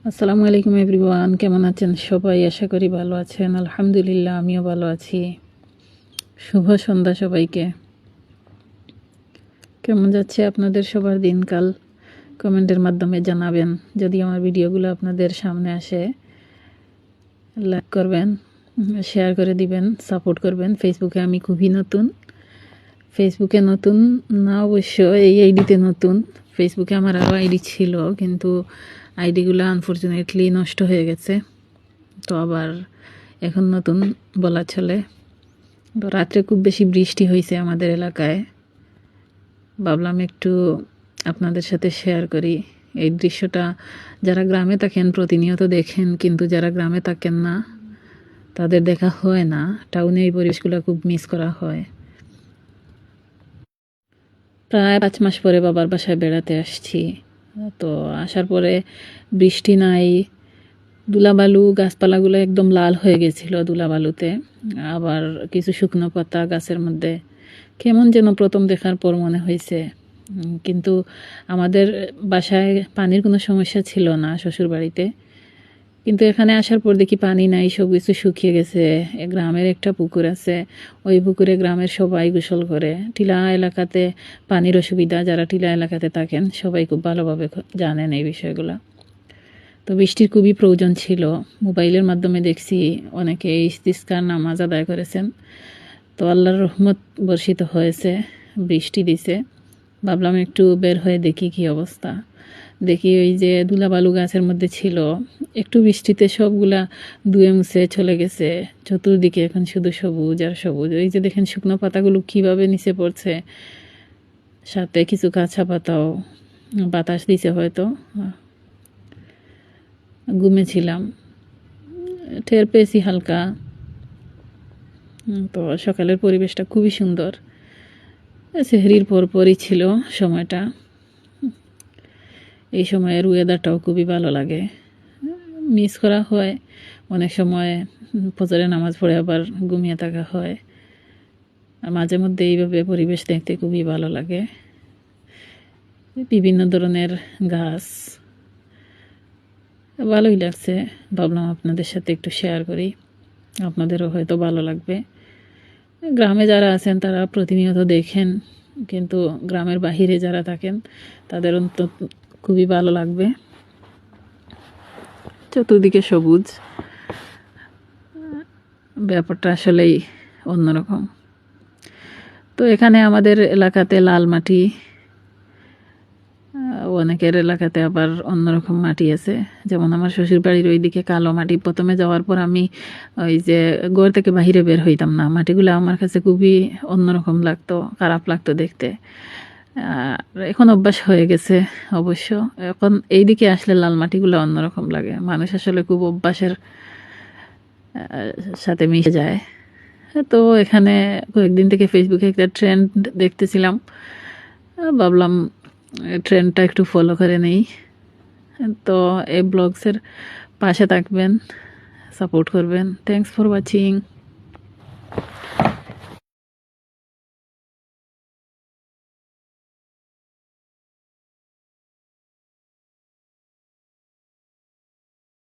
আসসালামু আলাইকুম এভরিওয়ান, কেমন আছেন সবাই? আশা করি ভালো আছেন। আলহামদুলিল্লাহ, আমিও ভালো আছি। শুভ সন্ধ্যা সবাইকে। কেমন যাচ্ছে আপনাদের সবার দিনকাল? কমেন্টের মাধ্যমে জানাবেন। যদি আমার ভিডিওগুলো আপনাদের সামনে আসে, লাইক করবেন, শেয়ার করে দিবেন, সাপোর্ট করবেন। ফেসবুকে আমি খুবই নতুন, ফেসবুকে নতুন না অবশ্য, এই আইডিতে নতুন। ফেসবুকে আমার আরও আইডি ছিল, কিন্তু আইডিগুলো আনফর্চুনেটলি নষ্ট হয়ে গেছে। তো আবার এখন নতুন বলা চলে। তো রাত্রে খুব বেশি বৃষ্টি হয়েছে আমাদের এলাকায়, ভাবলাম একটু আপনাদের সাথে শেয়ার করি এই দৃশ্যটা। যারা গ্রামে থাকেন প্রতিনিয়ত দেখেন, কিন্তু যারা গ্রামে থাকেন না তাদের দেখা হয় না। টাউনে এই পরিবেশগুলো খুব মিস করা হয়। প্রায় 5 মাস পরে বাবার বাসায় বেড়াতে আসছি। তো আসার পরে বৃষ্টি নাই, ধুলাবালু, গাছপালাগুলো একদম লাল হয়ে গেছিলো ধুলাবালুতে। আবার কিছু শুকনো পাতা গাছের মধ্যে, কেমন যেন প্রথম দেখার পর মনে হয়েছে। কিন্তু আমাদের বাসায় পানির কোনো সমস্যা ছিল না শ্বশুর বাড়িতে, কিন্তু এখানে আসার পর দেখি পানি নাই, সব কিছু শুকিয়ে গেছে। গ্রামের একটা পুকুর আছে, ওই পুকুরে গ্রামের সবাই গোসল করে। টিলা এলাকাতে পানির অসুবিধা, যারা টিলা এলাকাতে থাকেন সবাই খুব ভালোভাবে জানেন এই বিষয়গুলো। তো বৃষ্টির খুবই প্রয়োজন ছিল। মোবাইলের মাধ্যমে দেখছি অনেকে ইস্তিস্কার নামাজ আদায় করেছেন। তো আল্লাহর রহমত বর্ষিত হয়েছে, বৃষ্টি দিছে। ভাবলাম একটু বের হয়ে দেখি কি অবস্থা। দেখি ওই যে ধুলাবালু গাছের মধ্যে ছিল, একটু বৃষ্টিতে সবগুলা ধুয়ে মুছে চলে গেছে। চতুর্দিকে এখন শুধু সবুজ আর সবুজ। ওই যে দেখেন শুকনো পাতাগুলো কিভাবে নিচে পড়ছে, সাথে কিছু কাঁচা পাতাও। বাতাস দিছে হয়তো, ঘুমেছিলাম, টের পেয়েছি হালকা। তো সকালের পরিবেশটা খুবই সুন্দর। সেহরির পরপরই ছিল সময়টা। এই সময়ের ওয়েদারটাও খুবই ভালো লাগে। মিস করা হয় অনেক সময়, ফজরের নামাজ পড়ে আবার ঘুমিয়ে থাকা হয়। মাঝে মধ্যে এইভাবে পরিবেশ দেখতে খুবই ভালো লাগে। বিভিন্ন ধরনের গাছ, ভালোই লাগছে। ভাবলাম আপনাদের সাথে একটু শেয়ার করি, আপনাদেরও হয়তো ভালো লাগবে। গ্রামে যারা আছেন তারা প্রতিনিয়ত দেখেন, কিন্তু গ্রামের বাহিরে যারা থাকেন তাদের অন্তত খুবই ভালো লাগবে। চতুর্দিকে সবুজ, ব্যাপারটা আসলেই অন্যরকম। তো এখানে আমাদের এলাকাতে লাল মাটি, অনেকের এলাকাতে আবার অন্যরকম মাটি আছে। যেমন আমার শ্বশুর বাড়ির ওইদিকে কালো মাটি। প্রথমে যাওয়ার পর আমি ওই যে ঘর থেকে বাহিরে বের হইতাম না, মাটিগুলো আমার কাছে খুবই অন্যরকম লাগতো, খারাপ লাগতো দেখতে। এখন অভ্যাস হয়ে গেছে অবশ্য। এখন এইদিকে আসলে লাল মাটিগুলো অন্যরকম লাগে। মানুষ আসলে খুব অভ্যাসের সাথে মিশে যায়। তো এখানে কয়েকদিন থেকে ফেসবুকে একটা ট্রেন্ড দেখতেছিলাম, ভাবলাম ট্রেন্ডটা একটু ফলো করে নেই। তো এই ব্লগসের পাশে থাকবেন, সাপোর্ট করবেন। Thanks for watching.